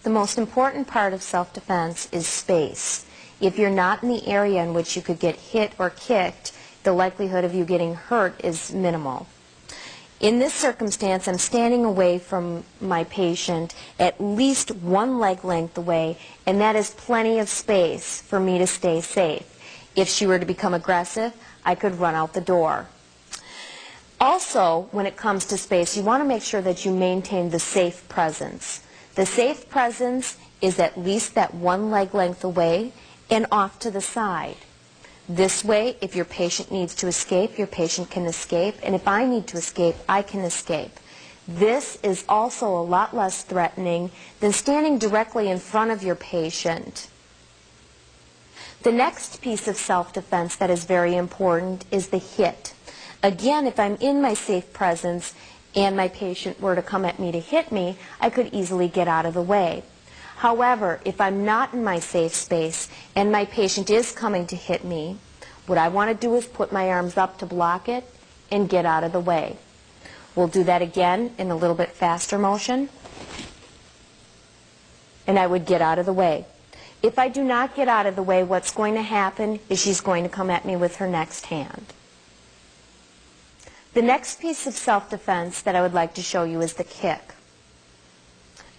The most important part of self-defense is space. If you're not in the area in which you could get hit or kicked, the likelihood of you getting hurt is minimal. In this circumstance, I'm standing away from my patient at least one leg length away, and that is plenty of space for me to stay safe. If she were to become aggressive, I could run out the door. Also, when it comes to space, you want to make sure that you maintain the safe presence. The safe presence is at least that one leg length away and off to the side. This way, if your patient needs to escape, your patient can escape, and if I need to escape, I can escape. This is also a lot less threatening than standing directly in front of your patient. The next piece of self-defense that is very important is the hit. Again, if I'm in my safe presence and my patient were to come at me to hit me, I could easily get out of the way. However, if I'm not in my safe space and my patient is coming to hit me, what I want to do is put my arms up to block it and get out of the way. We'll do that again in a little bit faster motion. And I would get out of the way. If I do not get out of the way, what's going to happen is she's going to come at me with her next hand. The next piece of self-defense that I would like to show you is the kick.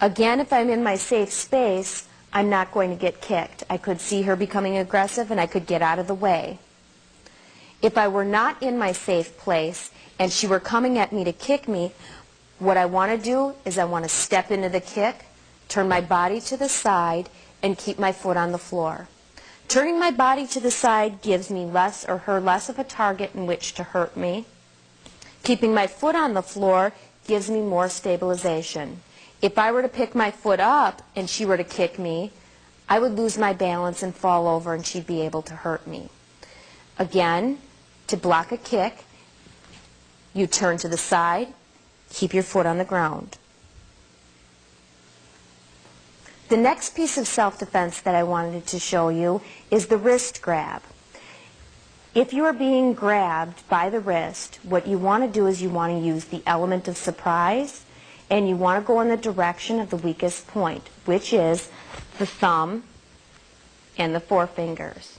Again, if I'm in my safe space, I'm not going to get kicked. I could see her becoming aggressive and I could get out of the way. If I were not in my safe place and she were coming at me to kick me, what I want to do is I want to step into the kick, turn my body to the side, and keep my foot on the floor. Turning my body to the side gives me less or her less of a target in which to hurt me. Keeping my foot on the floor gives me more stabilization. If I were to pick my foot up and she were to kick me, I would lose my balance and fall over and she'd be able to hurt me. Again, to block a kick, you turn to the side, keep your foot on the ground. The next piece of self-defense that I wanted to show you is the wrist grab. If you are being grabbed by the wrist, what you want to do is you want to use the element of surprise, and you want to go in the direction of the weakest point, which is the thumb and the forefingers.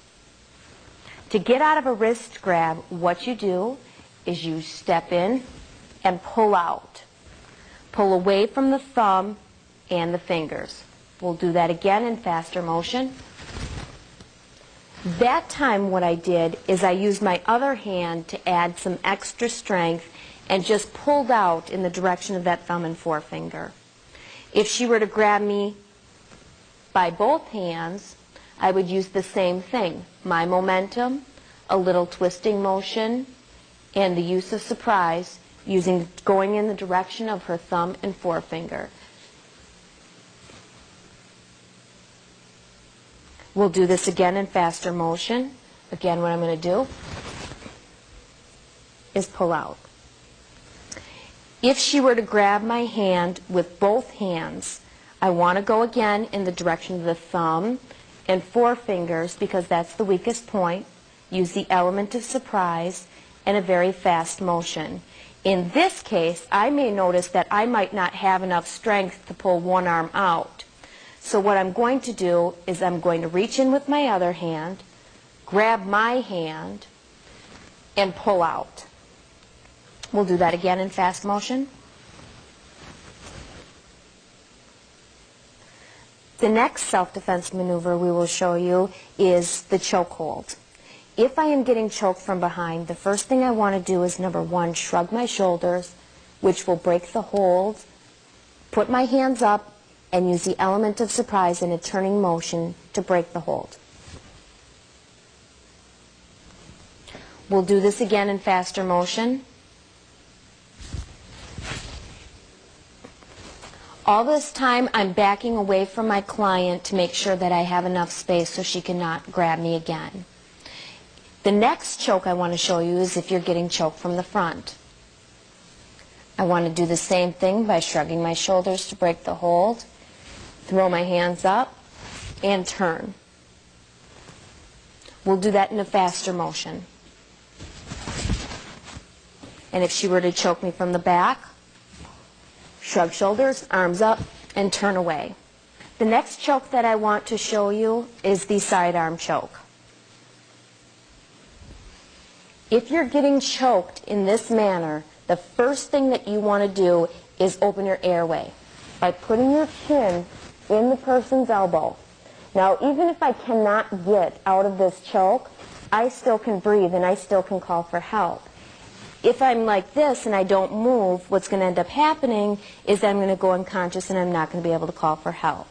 To get out of a wrist grab, what you do is you step in and pull out. Pull away from the thumb and the fingers. We'll do that again in faster motion. That time what I did is I used my other hand to add some extra strength and just pulled out in the direction of that thumb and forefinger. If she were to grab me by both hands, I would use the same thing. My momentum, a little twisting motion, and the use of surprise, going in the direction of her thumb and forefinger. We'll do this again in faster motion. Again, what I'm going to do is pull out. If she were to grab my hand with both hands, I want to go again in the direction of the thumb and forefingers because that's the weakest point. Use the element of surprise and a very fast motion. In this case, I may notice that I might not have enough strength to pull one arm out. So what I'm going to do is I'm going to reach in with my other hand, grab my hand, and pull out. We'll do that again in fast motion. The next self-defense maneuver we will show you is the chokehold. If I am getting choked from behind, the first thing I want to do is, number one, shrug my shoulders, which will break the hold, put my hands up, and use the element of surprise in a turning motion to break the hold. We'll do this again in faster motion. All this time I'm backing away from my client to make sure that I have enough space so she cannot grab me again. The next choke I want to show you is if you're getting choked from the front. I want to do the same thing by shrugging my shoulders to break the hold, throw my hands up, and turn. We'll do that in a faster motion. And if she were to choke me from the back, shrug shoulders, arms up, and turn away. The next choke that I want to show you is the sidearm choke. If you're getting choked in this manner, the first thing that you want to do is open your airway by putting your chin in the person's elbow. Now, even if I cannot get out of this choke, I still can breathe and I still can call for help. If I'm like this and I don't move, what's going to end up happening is I'm going to go unconscious and I'm not going to be able to call for help.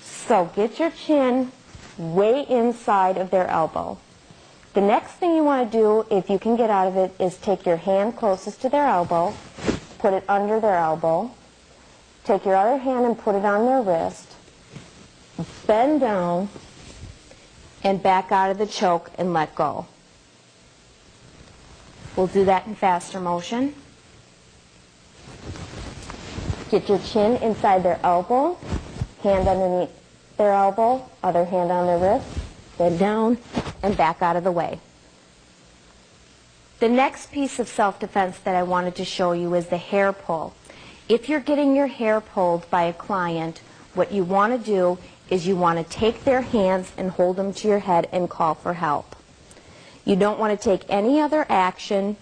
So get your chin way inside of their elbow. The next thing you want to do, if you can get out of it, is take your hand closest to their elbow, put it under their elbow, take your other hand and put it on their wrist, bend down, and back out of the choke and let go. We'll do that in faster motion. Get your chin inside their elbow, hand underneath their elbow, other hand on their wrist, bend down, and back out of the way. The next piece of self-defense that I wanted to show you is the hair pull. If you're getting your hair pulled by a client, what you want to do is you want to take their hands and hold them to your head and call for help. You don't want to take any other action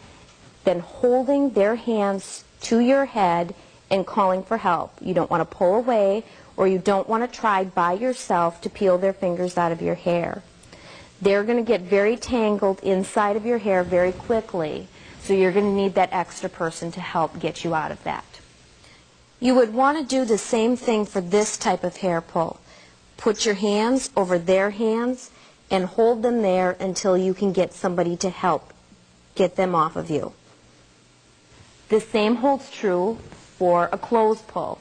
than holding their hands to your head and calling for help. You don't want to pull away, or you don't want to try by yourself to peel their fingers out of your hair. They're going to get very tangled inside of your hair very quickly, so you're going to need that extra person to help get you out of that. You would want to do the same thing for this type of hair pull. Put your hands over their hands and hold them there until you can get somebody to help get them off of you. The same holds true for a clothes pull.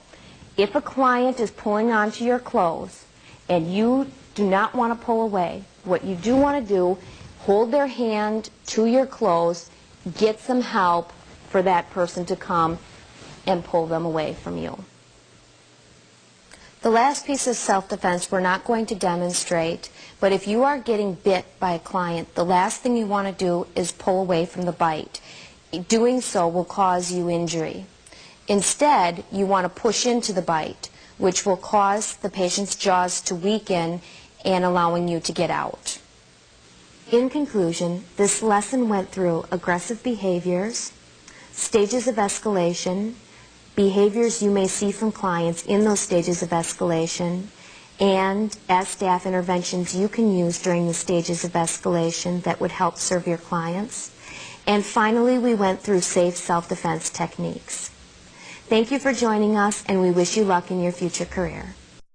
If a client is pulling onto your clothes and you do not want to pull away, what you do want to do, hold their hand to your clothes, get some help for that person to come and pull them away from you. The last piece of self-defense we're not going to demonstrate, but if you are getting bit by a client, the last thing you want to do is pull away from the bite. Doing so will cause you injury. Instead, you want to push into the bite, which will cause the patient's jaws to weaken and allowing you to get out. In conclusion, this lesson went through aggressive behaviors, stages of escalation, behaviors you may see from clients in those stages of escalation, and as staff interventions you can use during the stages of escalation that would help serve your clients. And finally, we went through safe self-defense techniques. Thank you for joining us, and we wish you luck in your future career.